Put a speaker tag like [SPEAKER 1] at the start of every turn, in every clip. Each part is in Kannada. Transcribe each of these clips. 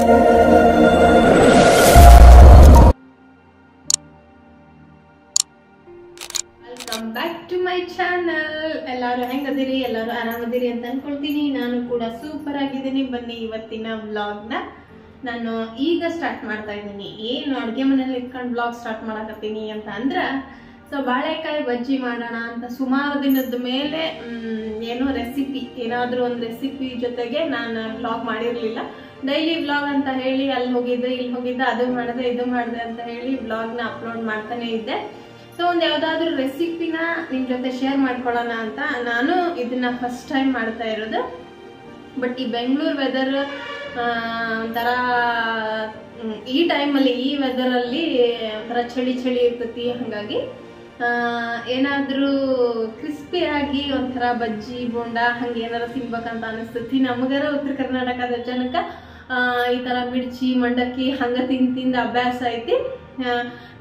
[SPEAKER 1] Welcome back to my channel. ಎಲ್ಲರೂ ಹೆಂಗದಿರಿ? ಎಲ್ಲರೂ ಆರಾಮದಿರಿ ಅಂತ ಅನ್ಕೊಳ್ತೀನಿ. ನಾನು ಕೂಡ ಸೂಪರ್ ಆಗಿದ್ದೀನಿ. ಬನ್ನಿ ಇವತ್ತಿನ ವ್ಲಾಗ್ನ ನಾನು ಈಗ ಸ್ಟಾರ್ಟ್ ಮಾಡ್ತಾ ಇದ್ದೀನಿ. ಏನು ಅಡುಗೆ ಮನೇಲಿ ಇಟ್ಕೊಂಡು ವ್ಲಾಗ್ ಸ್ಟಾರ್ಟ್ ಮಾಡಕತ್ತೀನಿ ಅಂತ ಅಂದ್ರೆ, ಸೊ ಬಾಳೆಕಾಯಿ ಬಜ್ಜಿ ಮಾಡೋಣ ಅಂತ ಸುಮಾರು ದಿನದ ಮೇಲೆ ಏನೋ ರೆಸಿಪಿ, ಏನಾದರೂ ಒಂದು ರೆಸಿಪಿ ಜೊತೆಗೆ ನಾನು ವ್ಲಾಗ್ ಮಾಡಿರಲಿಲ್ಲ. ಡೈಲಿ ವ್ಲಾಗ್ ಅಂತ ಹೇಳಿ ಅಲ್ಲಿ ಹೋಗಿದ್ದೆ ಇಲ್ಲಿ ಹೋಗಿದ್ದೆ, ಅದು ಮಾಡಿದೆ ಇದು ಮಾಡಿದೆ ಅಂತ ಹೇಳಿ ವ್ಲಾಗ್ನ ಅಪ್ಲೋಡ್ ಮಾಡ್ತಾನೆ ಇದ್ದೆ. ಸೊ ಒಂದು ಯಾವುದಾದ್ರೂ ರೆಸಿಪಿನ ನಿಮ್ಮ ಜೊತೆ ಶೇರ್ ಮಾಡ್ಕೊಳ್ಳೋಣ ಅಂತ ನಾನು ಇದನ್ನ ಫಸ್ಟ್ ಟೈಮ್ ಮಾಡ್ತಾ ಇರೋದು. ಬಟ್ ಈ ಬೆಂಗಳೂರು ವೆದರ್ ಒಂಥರ ಈ ಟೈಮಲ್ಲಿ, ಈ ವೆದರಲ್ಲಿ ಒಂಥರ ಚಳಿ ಚಳಿ ಇರ್ತೈತಿ. ಹಾಗಾಗಿ ಏನಾದರೂ ಕ್ರಿಸ್ಪಿಯಾಗಿ ಒಂಥರ ಬಜ್ಜಿ ಬೋಂಡ ಹಂಗೆ ಏನಾರು ತಿನ್ಬೇಕಂತ ಅನಿಸ್ತೈತಿ. ನಮಗಾರ ಉತ್ತರ ಕರ್ನಾಟಕದ ಜನಕ್ಕೆ ಈ ಥರ ಮಿರ್ಚಿ ಮಂಡಕ್ಕಿ ಹಂಗೆ ತಿಂದು ಅಭ್ಯಾಸ ಐತಿ.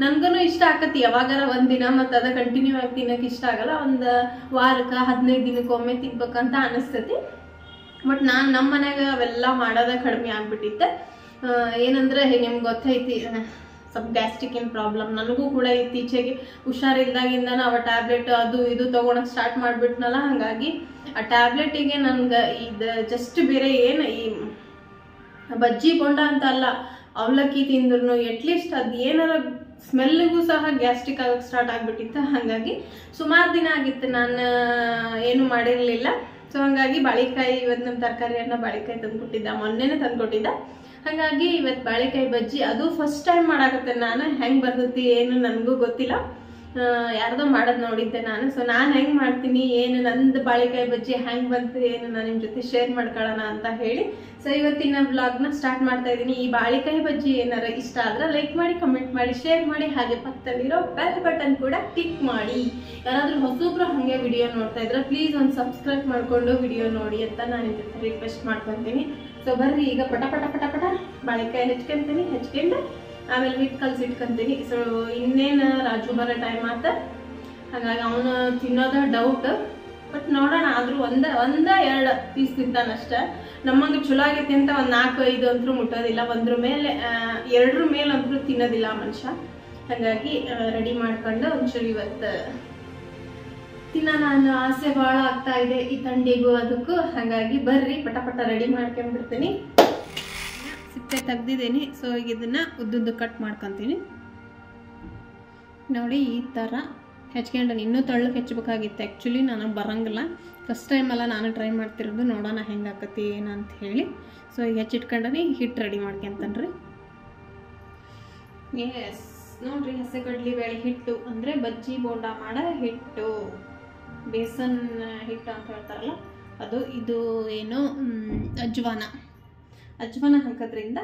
[SPEAKER 1] ನನ್ಗೂ ಇಷ್ಟ ಆಕತಿ ಯಾವಾಗಾರ ಒಂದಿನ, ಮತ್ತು ಅದ ಕಂಟಿನ್ಯೂ ಆಗಿ ತಿನ್ನಕ್ಕೆ ಇಷ್ಟ ಆಗಲ್ಲ. ಒಂದು ವಾರಕ್ಕೆ 15 ದಿನಕ್ಕೊಮ್ಮೆ ತಿನ್ಬೇಕಂತ ಅನಿಸ್ತೈತಿ. ಬಟ್ ನಾನು ನಮ್ಮ ಮನ್ಯಾಗ ಅವೆಲ್ಲ ಮಾಡೋದೇ ಕಡಿಮೆ ಆಗ್ಬಿಟ್ಟಿತ್ತೆ. ಏನಂದ್ರೆ ನಿಮ್ಗೆ ಗೊತ್ತೈತಿ, ಸ್ವಲ್ಪ ಗ್ಯಾಸ್ಟ್ರಿಕ್ ಏನು ಪ್ರಾಬ್ಲಮ್ ನನಗೂ ಕೂಡ ಇತ್ತೀಚೆಗೆ ಹುಷಾರಿಲ್ದಾಗಿಂದ ಅವ ಟ್ಯಾಬ್ಲೆಟ್ ಅದು ಇದು ತೊಗೊಳಕ್ಕೆ ಸ್ಟಾರ್ಟ್ ಮಾಡಿಬಿಟ್ನಲ್ಲ. ಹಾಗಾಗಿ ಆ ಟ್ಯಾಬ್ಲೆಟಿಗೆ ನನ್ಗೆ ಇದು ಜಸ್ಟ್ ಬೇರೆ ಏನು ಈ ಬಜ್ಜಿ ಬೋಂಡ ಅಂತ ಅಲ್ಲ, ಅವಲಕ್ಕಿ ತಿಂದ್ರು ಅಟ್ಲೀಸ್ಟ್ ಅದು ಏನಾರ ಸ್ಮೆಲ್ಗೂ ಸಹ ಗ್ಯಾಸ್ಟ್ರಿಕ್ ಆಗಕ್ಕೆ ಸ್ಟಾರ್ಟ್ ಆಗಿಬಿಟ್ಟಿತ್ತು. ಹಾಗಾಗಿ ಸುಮಾರು ದಿನ ಆಗಿತ್ತು ನಾನು ಏನು ಮಾಡಿರಲಿಲ್ಲ. ಸೊ ಹಾಗಾಗಿ ಬಾಳೆಕಾಯಿ, ಇವತ್ತು ನಮ್ಮ ತರಕಾರಿಯನ್ನ ಬಾಳೆಕಾಯಿ ತಂದುಕೊಟ್ಟಿದ್ದ, ಮೊನ್ನೆನೇ ತಂದುಕೊಟ್ಟಿದ್ದ. ಹಾಗಾಗಿ ಇವತ್ತು ಬಾಳೆಕಾಯಿ ಬಜ್ಜಿ, ಅದು ಫಸ್ಟ್ ಟೈಮ್ ಮಾಡಾಕತ್ತೆ ನಾನು. ಹೆಂಗೆ ಬರ್ತೈತಿ ಏನು ನನಗೂ ಗೊತ್ತಿಲ್ಲ, ಯಾರ್ದೋ ಮಾಡೋದು ನೋಡಿದ್ದೆ ನಾನು. ಸೊ ನಾನು ಹೆಂಗೆ ಮಾಡ್ತೀನಿ, ಏನು ನಂದು ಬಾಳೆಕಾಯಿ ಬಜ್ಜಿ ಹೆಂಗೆ ಬಂತು ಏನು ನಾನು ನಿಮ್ಮ ಜೊತೆ ಶೇರ್ ಮಾಡ್ಕೊಳ್ಳೋಣ ಅಂತ ಹೇಳಿ ಸೊ ಇವತ್ತಿನ ವ್ಲಾಗ್ನ ಸ್ಟಾರ್ಟ್ ಮಾಡ್ತಾ ಇದ್ದೀನಿ. ಈ ಬಾಳೆಕಾಯಿ ಬಜ್ಜಿ ಏನಾರ ಇಷ್ಟ ಆದ್ರೆ ಲೈಕ್ ಮಾಡಿ, ಕಮೆಂಟ್ ಮಾಡಿ, ಶೇರ್ ಮಾಡಿ, ಹಾಗೆ ಪಕ್ಕದಲ್ಲಿರೋ ಬೆಲ್ ಬಟನ್ ಕೂಡ ಕ್ಲಿಕ್ ಮಾಡಿ. ಯಾರಾದರೂ ಹೊಸಬ್ರು ಹಾಗೆ ವಿಡಿಯೋ ನೋಡ್ತಾ ಇದ್ರೆ ಪ್ಲೀಸ್ ಒಂದು ಸಬ್ಸ್ಕ್ರೈಬ್ ಮಾಡಿಕೊಂಡು ವಿಡಿಯೋ ನೋಡಿ ಅಂತ ನಾನು ನಿಮ್ಮ ಜೊತೆ ರಿಕ್ವೆಸ್ಟ್ ಮಾಡ್ಕೊತೀನಿ. ಸೊ ಬರ್ರಿ ಈಗ ಪಟ ಪಟ ಪಟ ಪಟ ಬಾಳೆಕಾಯಿ ಹೆಚ್ಕೊಂಡು ಆಮೇಲೆ ಹಿಟ್ಟು ಕಲ್ಸಿ ಇಟ್ಕೊಂತೀನಿ. ಸೊ ಇನ್ನೇನು ರಾಜು ಬರೋ ಟೈಮ್ ಆತ, ಹಾಗಾಗಿ ಅವನು ತಿನ್ನೋದ ಡೌಟ್. ಬಟ್ ನೋಡೋಣ, ಆದರೂ ಒಂದ 2 ಪೀಸ್ ತಿಂತಾನಷ್ಟೆ. ನಮಗೆ ಚಲೋ ಆಗೈತಿ ಅಂತ ಒಂದು 4-5 ಅಂತೂ ಮುಟ್ಟೋದಿಲ್ಲ. 1 ಮೇಲೆ 2 ಮೇಲೆ ಅಂತೂ ತಿನ್ನೋದಿಲ್ಲ ಮನುಷ್ಯ. ಹಾಗಾಗಿ ರೆಡಿ ಮಾಡ್ಕೊಂಡು ಒಂಚೂರು ಇವತ್ತು ತಿನ್ನೋಣ ಅನ್ನೋ ಆಸೆ ಭಾಳ ಆಗ್ತಾ ಇದೆ ಈ ಥಂಡಿಗೂ ಅದಕ್ಕೂ. ಹಾಗಾಗಿ ಬರ್ರಿ ಪಟ ಪಟ ರೆಡಿ ಮಾಡ್ಕೊಂಡ್ಬಿಡ್ತೀನಿ. ಸಿಪ್ಪೆ ತೆಗ್ದಿದ್ದೀನಿ. ಸೊ ಈಗ ಇದನ್ನು ಉದ್ದುದ್ದು ಕಟ್ ಮಾಡ್ಕೊತೀನಿ. ನೋಡಿ ಈ ಥರ ಹೆಚ್ಕೊಂಡು, ಇನ್ನೂ ತೆಳ್ಳಗೆ ಹೆಚ್ಬೇಕಾಗಿತ್ತು. ಆ್ಯಕ್ಚುಲಿ ನನಗೆ ಬರೋಂಗಿಲ್ಲ, ಫಸ್ಟ್ ಟೈಮಲ್ಲ ನಾನು ಟ್ರೈ ಮಾಡ್ತಿರೋದು. ನೋಡೋಣ ಹೆಂಗೆ ಆಕತಿ ಏನಂತ ಹೇಳಿ. ಸೊ ಈಗ ಹೆಚ್ಚಿಟ್ಕೊಂಡನಿ ಹಿಟ್ಟು ರೆಡಿ ಮಾಡ್ಕೊಂತನ್ರಿ. ಎಸ್ ನೋಡಿರಿ, ಹಸಿಗಡ್ಲಿ ಬೇಳೆ ಹಿಟ್ಟು ಅಂದರೆ ಬಜ್ಜಿ ಬೋಂಡ ಮಾಡೋ ಹಿಟ್ಟು, ಬೇಸನ್ ಹಿಟ್ಟು ಅಂತ ಹೇಳ್ತಾರಲ್ಲ ಅದು. ಇದು ಏನು ಅಜ್ವಾನ ಹಾಕೋದ್ರಿಂದ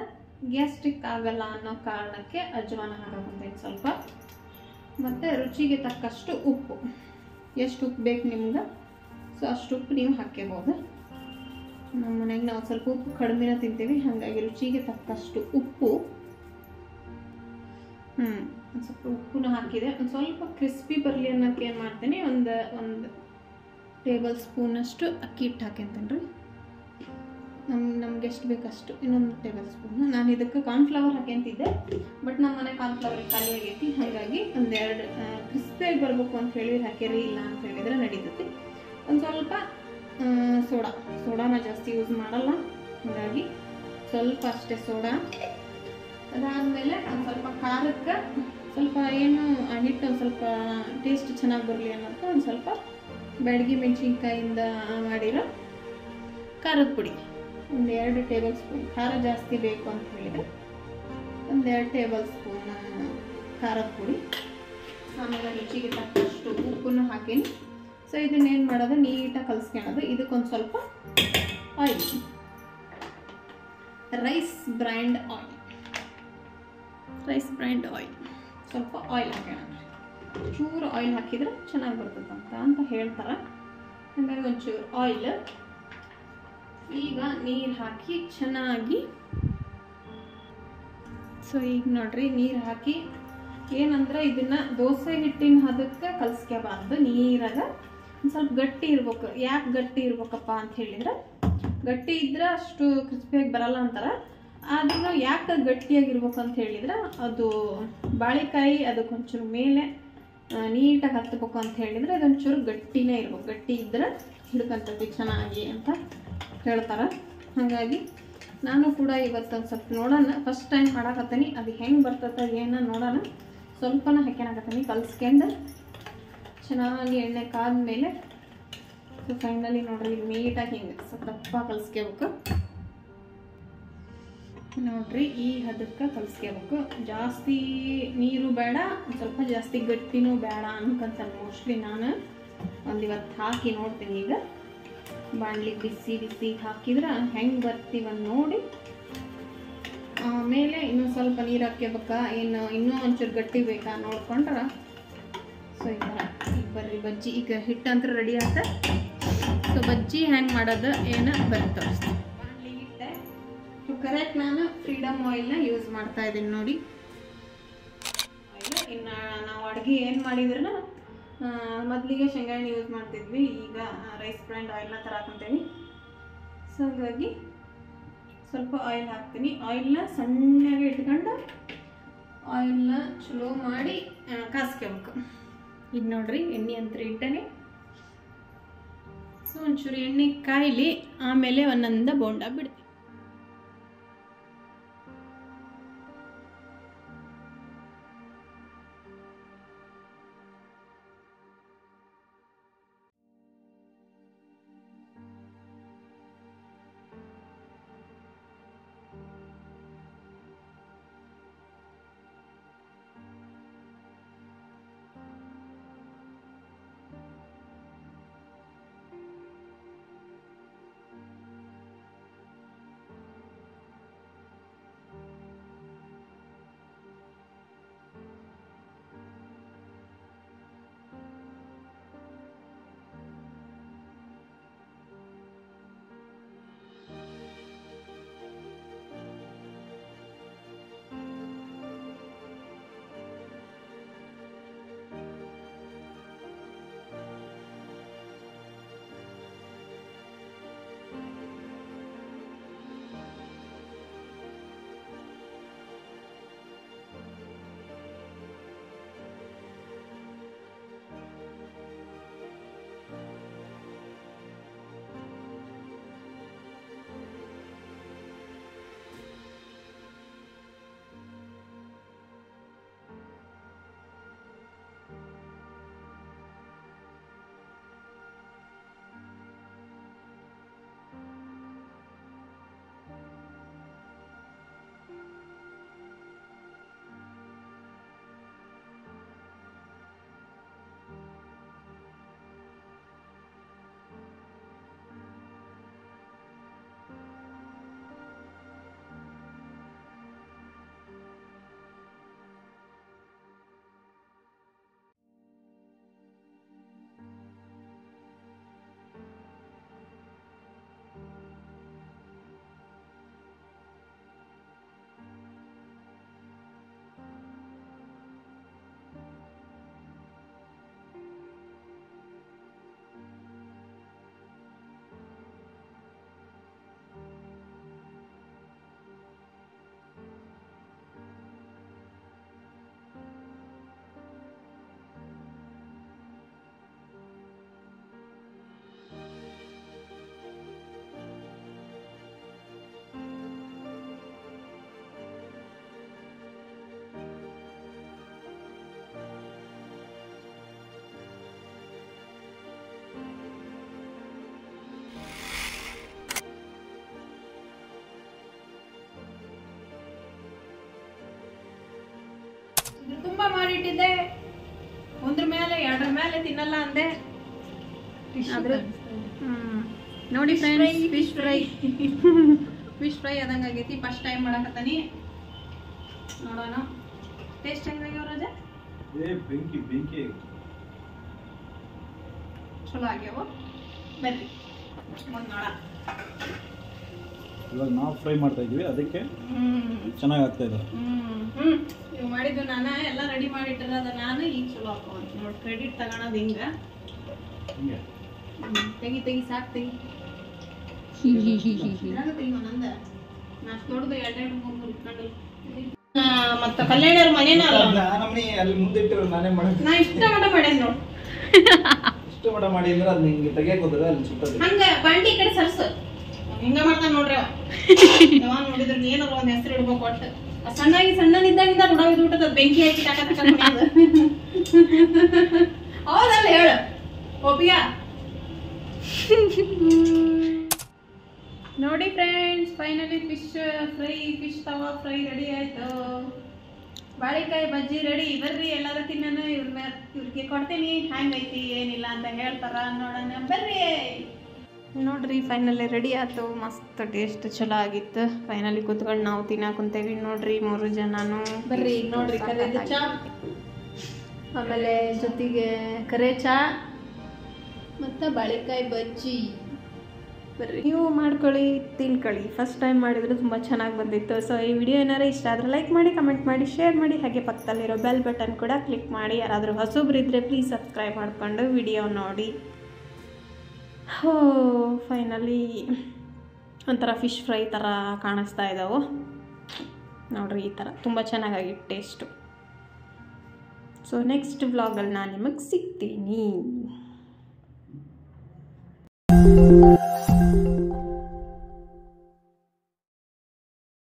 [SPEAKER 1] ಗ್ಯಾಸ್ಟ್ರಿಕ್ ಆಗಲ್ಲ ಅನ್ನೋ ಕಾರಣಕ್ಕೆ ಅಜ್ವಾನ ಹಾಕೋಕೊಂತೈತೆ ಸ್ವಲ್ಪ. ಮತ್ತು ರುಚಿಗೆ ತಕ್ಕಷ್ಟು ಉಪ್ಪು, ಎಷ್ಟು ಉಪ್ಪು ಬೇಕು ನಿಮ್ಗೆ ಸೊ ಅಷ್ಟು ಉಪ್ಪು ನೀವು ಹಾಕ್ಕೋಬೋದು. ನಮ್ಮ ಮನೆಗೆ ನಾವು ಸ್ವಲ್ಪ ಉಪ್ಪು ಕಡಿಮೆನ ತಿಂತೀವಿ, ಹಾಗಾಗಿ ರುಚಿಗೆ ತಕ್ಕಷ್ಟು ಉಪ್ಪು. ಒಂದು ಸ್ವಲ್ಪ ಉಪ್ಪನ್ನು ಹಾಕಿದೆ. ಒಂದು ಸ್ವಲ್ಪ ಕ್ರಿಸ್ಪಿ ಬರಲಿ ಅನ್ನೋಕ್ಕೆ ಏನು ಮಾಡ್ತೀನಿ, ಒಂದು ಟೇಬಲ್ ಸ್ಪೂನಷ್ಟು ಅಕ್ಕಿ ಹಿಟ್ಟು ಹಾಕ್ಯಂತೀನಿ ರೀ. ನಮ್ಗೆ ಎಷ್ಟು ಬೇಕಷ್ಟು, ಇನ್ನೊಂದು ಟೇಬಲ್ ಸ್ಪೂನ್. ನಾನು ಇದಕ್ಕೆ ಕಾರ್ನ್ಫ್ಲವರ್ ಹಾಕ್ಯಂತಿದ್ದೆ, ಬಟ್ ನಮ್ಮ ಮನೆ ಕಾರ್ನ್ಫ್ಲವರ್ ಖಾಲಿ ಆಗೈತಿ. ಹಾಗಾಗಿ 1-2 ಕ್ರಿಸ್ಪಿಯಾಗಿ ಬರಬೇಕು ಅಂತ ಹೇಳಿ ಹಾಕ್ಯಾರಿ, ಇಲ್ಲ ಅಂತ ಹೇಳಿದರೆ ನಡೀತೈತಿ. ಒಂದು ಸ್ವಲ್ಪ ಸೋಡಾನ ಜಾಸ್ತಿ ಯೂಸ್ ಮಾಡಲ್ಲ, ಹಾಗಾಗಿ ಸ್ವಲ್ಪ ಅಷ್ಟೇ ಸೋಡಾ. ಅದಾದಮೇಲೆ ಒಂದು ಸ್ವಲ್ಪ ಖಾರಕ್ಕೆ ಸ್ವಲ್ಪ ಏನು ಹಿಟ್ಟು ಒಂದು ಸ್ವಲ್ಪ ಟೇಸ್ಟ್ ಚೆನ್ನಾಗಿ ಬರಲಿ ಅನ್ನೋದಕ್ಕೆ ಒಂದು ಸ್ವಲ್ಪ ಬ್ಯಾಡಗಿ ಮೆಣಸಿನ್ಕಾಯಿಂದ ಮಾಡಿರೋ ಖಾರದ ಪುಡಿ, 1-2 ಟೇಬಲ್ ಸ್ಪೂನ್. ಖಾರ ಜಾಸ್ತಿ ಬೇಕು ಅಂತ ಹೇಳಿದರೆ 1-2 ಟೇಬಲ್ ಸ್ಪೂನ್ ಖಾರದ ಪುಡಿ. ಆಮೇಲೆ ರುಚಿಗೆ ತಕ್ಕಷ್ಟು ಉಪ್ಪನ್ನು ಹಾಕೀನಿ. ಸೊ ಇದನ್ನೇನು ಮಾಡೋದು, ನೀಟಾಗಿ ಕಲಿಸ್ಕೊಳ್ಳೋದು. ಇದಕ್ಕೊಂದು ಸ್ವಲ್ಪ ಆಯಿಲ್, ರೈಸ್ ಬ್ರ್ಯಾಂಡ್ ಆಯಿಲ್, ಸ್ವಲ್ಪ ಆಯಿಲ್ ಹಾಕೋಣ. ಚೂರು ಆಯಿಲ್ ಹಾಕಿದರೆ ಚೆನ್ನಾಗಿ ಬರ್ತದಂತ ಅಂತ ಹೇಳ್ತಾರೆ. ಹಾಗಾಗಿ ಒಂಚೂರು ಆಯಿಲ್. ಈಗ ನೀರು ಹಾಕಿ ಚೆನ್ನಾಗಿ, ಸೊ ಈಗ ನೋಡ್ರಿ ನೀರು ಹಾಕಿ ಏನಂದ್ರೆ ಇದನ್ನು ದೋಸೆ ಹಿಟ್ಟಿನ ಹದಕ್ಕೆ ಕಲಿಸ್ಕೋಬಾರ್ದು. ನೀರಾಗ ಒಂದು ಸ್ವಲ್ಪ ಗಟ್ಟಿ ಇರ್ಬೇಕು. ಯಾಕೆ ಗಟ್ಟಿ ಇರ್ಬೇಕಪ್ಪ ಅಂತ ಹೇಳಿದ್ರೆ, ಗಟ್ಟಿ ಇದ್ರೆ ಅಷ್ಟು ಕ್ರಿಸ್ಪಿಯಾಗಿ ಬರಲ್ಲ ಅಂತಾರೆ. ಆದ್ರೂ ಯಾಕೆ ಗಟ್ಟಿಯಾಗಿರ್ಬೇಕು ಅಂತ ಹೇಳಿದ್ರೆ ಅದು ಬಾಳೆಕಾಯಿ ಅದಕ್ಕೊಂಚೂರು ಮೇಲೆ ನೀಟಾಗಿ ಹತ್ತಬೇಕು ಅಂತ ಹೇಳಿದರೆ ಅದೊಂಚೂರು ಗಟ್ಟಿನೇ ಇರ್ಬೇಕು. ಗಟ್ಟಿ ಇದ್ರೆ ಹಿಡ್ಕೊಂತೈತಿ ಚೆನ್ನಾಗಿ ಅಂತ ಹೇಳ್ತಾರೆ. ಹಾಗಾಗಿ ನಾನು ಕೂಡ ಇವತ್ತೊಂದು ಸ್ವಲ್ಪ ನೋಡೋಣ, ಫಸ್ಟ್ ಟೈಮ್ ಮಾಡಾಕತ್ತೀನಿ. ಅದು ಹೆಂಗೆ ಬರ್ತದೆ ಏನೋ ನೋಡೋಣ. ಸ್ವಲ್ಪನ ಹಾಕ್ಯಾಕತ್ತೀನಿ ಕಲ್ಸ್ಕೊಂಡು ಚೆನ್ನಾಗಿ ಎಣ್ಣೆ ಕಾದ್ಮೇಲೆ ಸೊ ಫೈನಲಿ ನೋಡ್ರಿ ನೀಟಾಗಿ ಹಿಂಗೆ ಸ್ವಲ್ಪ ದಪ್ಪ ಕಲ್ಸ್ಕೋಬೇಕು ನೋಡ್ರಿ. ಈ ಹದಕ್ಕೆ ಕಲ್ಸ್ಕೋಬೇಕು. ಜಾಸ್ತಿ ನೀರು ಬೇಡ, ಸ್ವಲ್ಪ ಜಾಸ್ತಿ ಗಟ್ಟಿನೂ ಬೇಡ ಅನ್ಕೊಂತ ಮೋಸ್ಟ್ಲಿ ನಾನು ಒಂದಿವತ್ತು ಹಾಕಿ ನೋಡ್ತೀನಿ. ಈಗ ಬಾಣಲಿಗೆ ಬಿಸಿ ಹಾಕಿದ್ರೆ ಹೆಂಗೆ ಬರ್ತೀವಂದು ನೋಡಿ ಆಮೇಲೆ ಇನ್ನೂ ಸ್ವಲ್ಪ ನೀರು ಹಾಕ್ಕೋಬೇಕಾ, ಏನು ಇನ್ನೂ ಒಂಚೂರು ಗಟ್ಟಿ ಬೇಕಾ ನೋಡ್ಕೊಂಡ್ರೆ ಸೊ ಈ ಥರ. ಈಗ ಬರ್ರಿ ಬಜ್ಜಿ ಈಗ ಹಿಟ್ಟಂತ್ರ ರೆಡಿ ಆಯ್ತು. ಸೊ ಬಜ್ಜಿ ಹೆಂಗೆ ಮಾಡೋದು ಏನು ಬರೀ ತೋರಿಸ್ತೀನಿ. ಬಾಣಲಿಗೆ ಇಟ್ಟೆ. ಕರೆಕ್ಟ್ ನಾನು ಫ್ರೀಡಮ್ ಆಯಿಲ್ನ ಯೂಸ್ ಮಾಡ್ತಾ ಇದ್ದೀನಿ ನೋಡಿ. ಇನ್ನು ನಾವು ಅಡುಗೆ ಏನು ಮಾಡಿದ್ರೂ ಮೊದಲಿಗೆ ಶೇಂಗಾ ಎಣ್ಣೆ ಯೂಸ್ ಮಾಡ್ತಿದ್ವಿ, ಈಗ ರೈಸ್ ಬ್ರ್ಯಾಂಡ್ ಆಯಿಲ್ನ ತರಾಕೊಂತೀನಿ. ಸೊ ಹಾಗಾಗಿ ಸ್ವಲ್ಪ ಆಯಿಲ್ ಹಾಕ್ತೀನಿ. ಆಯಿಲ್ನ ಸಣ್ಣಗೆ ಇಟ್ಕೊಂಡು ಆಯಿಲ್ನ ಚಲೋ ಮಾಡಿ ಕಾಸ್ಕೋಬೇಕು. ಈಗ ನೋಡ್ರಿ ಎಣ್ಣೆ ಅಂತ ಇಟ್ಟನೆ. ಸೊ ಒಂಚೂರು ಎಣ್ಣೆ ಕಾಯಿಲಿ, ಆಮೇಲೆ ಒಂದೊಂದು ಬೋಂಡ ಬಿಡ್ತೀನಿ. ತುಂಬಾ ಮಾಡಿಟ್ಟಿದ್ದೆ, ಒಂದ್ರ ಮೇಲೆ ಎರಡರ ಮೇಲೆ ತಿನ್ನಲ್ಲ ಅಂದೆ. ನೋಡಿ ಫ್ರೆಂಡ್ಸ್, ಫಿಶ್ ಫ್ರೈ ಆದಂಗಾಗೈತಿ. ಫಸ್ಟ್ ಟೈಮ್ ಮಾಡಕತ್ತಾನಿ, ನೋಡೋಣ ಟೇಸ್ಟ್ ಹೆಂಗಾಗ್ಯಾವ ರಾಜ. ಚಲೋ ಆಗ್ಯಾವ, ಬರ್ರಿ ಮುಂದೆ ನೋಡ.
[SPEAKER 2] ಇವಾಗ ನಾವು ಫ್ರೈ ಮಾಡ್ತಾ ಇದೀವಿ, ಅದಕ್ಕೆ ಚೆನ್ನಾಗಿ ಆಗ್ತಾ ಇದೆ.
[SPEAKER 1] ಇವ್ ಮಾಡಿದ್ದು ನಾನು ಎಲ್ಲ ರೆಡಿ ಮಾಡಿಟ್ಟಿರೋದ ನಾನು. ಈಗ ಚಲೋ ಹಾಕೋಂತ ನೋಡಿ, ಕ್ರೆಡಿಟ್ ತಗೊಳೋದು ಹಿಂಗ. ತೆಗಿ ಸಾಕು ತೆಗಿ. ನಂದ ಅಷ್ಟು ದೊಡ್ಡದು 2-3 ಇಟ್ಕೊಂಡು ಮತ್ತೆ ಕಲ್ಯಾಣವ್ರ ಮನೇನ ಅಲ್ಲ
[SPEAKER 2] ನಮ್ಮನಿ ಅಲ್ಲಿ ಮುಂದೆ ಇಟ್ಟಿರೋ ನಾನೇ ಮಾಡೋದು.
[SPEAKER 1] ನಾ ಇಷ್ಟ ಮಟ ಮಾಡೇನ್ ನೋಡು.
[SPEAKER 2] ಇಷ್ಟು ಮಟ ಮಾಡಿ ಅಂದ್ರೆ ಅದು ಹಿಂಗೆ ತೆಗಿಯಕ್ಕೆ ಹೋದ್ರೆ ಅಲ್ಲಿ ಸುತ್ತೋದು.
[SPEAKER 1] ಹಂಗ ಬಂಡಿ ಈ ಕಡೆ ಸರ್ಸು ಹಿಂಗ ಮಾಡ್ತಾನೆ ನೋಡ್ರಿ ಅವ. ಯಾವಾಗ ನೋಡಿದ್ರೆ ಏನಾರ ಒಂದ್ ಹೆಸರು ಇಡ್ಬೇಕು ಒಟ್ಟು. ಸಣ್ಣನಿದ್ದಾಗಿಂದ ರುಡಾವಿದ್ ಊಟದ ಬೆಂಕಿ ಹಾಕಿ ತಾಕ ಹೌದಲ್ಲ ಹೇಳು ಒಪ್ಪಿಯ. ನೋಡಿ ಫ್ರೆಂಡ್ಸ್, ಫೈನಲಿ ಫಿಶ್ ತವಾ ಫ್ರೈ ರೆಡಿ ಆಯ್ತು. ಬಾಳಿಕಾಯಿ ಬಜ್ಜಿ ರೆಡಿ. ಬರ್ರಿ ಎಲ್ಲಾರು ತಿನ್ನೋಣ. ಇವ್ರಿಗೆ ಕೊಡ್ತೀನಿ ಹ್ಯಾಂಗೈತಿ ಏನಿಲ್ಲ ಅಂತ ಹೇಳ್ತಾರ, ನೋಡೋಣ ಬರ್ರಿ. ನೋಡ್ರಿ ಫೈನಲಿ ರೆಡಿ ಆಯ್ತು. ಮಸ್ತ್ ಟೇಸ್ಟ್ ಚಲೋ ಆಗಿತ್ತು. ಫೈನಲಿ ಕೂತ್ಕೊಂಡು ನಾವು ತಿನ್ನಕ್ ಕುಂತೇವಿ ನೋಡ್ರಿ 3 ಜನನು. ಬರ್ರಿ ನೋಡ್ರಿ ಕರೆದ ಚಾ, ಆಮೇಲೆ ಜೊತೆಗೆ ಕರೆ ಚಾ ಮತ್ತು ಬಾಳೆಕಾಯಿ ಬಜ್ಜಿ. ಬರ್ರಿ ನೀವು ಮಾಡ್ಕೊಳ್ಳಿ, ತಿನ್ಕೊಳ್ಳಿ. ಫಸ್ಟ್ ಟೈಮ್ ಮಾಡಿದ್ರೆ ತುಂಬ ಚೆನ್ನಾಗಿ ಬಂದಿತ್ತು. ಸೊ ಈ ವಿಡಿಯೋ ಏನಾರು ಇಷ್ಟ ಆದರೆ ಲೈಕ್ ಮಾಡಿ, ಕಮೆಂಟ್ ಮಾಡಿ, ಶೇರ್ ಮಾಡಿ. ಹಾಗೆ ಪಕ್ಕದಲ್ಲಿರೋ ಬೆಲ್ ಬಟನ್ ಕೂಡ ಕ್ಲಿಕ್ ಮಾಡಿ. ಯಾರಾದರೂ ಹೊಸಬ್ರಿದ್ರೆ ಪ್ಲೀಸ್ ಸಬ್ಸ್ಕ್ರೈಬ್ ಮಾಡಿಕೊಂಡು ವಿಡಿಯೋ ನೋಡಿ. ಹೋ ಫೈನಲಿ ಒಂಥರ ಫಿಶ್ ಫ್ರೈ ಥರ ಕಾಣಿಸ್ತಾ ಇದ್ದಾವೆ ನೋಡ್ರಿ. ಈ ಥರ ತುಂಬ ಚೆನ್ನಾಗಾಗಿತ್ತು ಟೇಸ್ಟು. ಸೊ ನೆಕ್ಸ್ಟ್ ವ್ಲಾಗಲ್ಲಿ ನಾನು ನಿಮಗೆ ಸಿಗ್ತೀನಿ.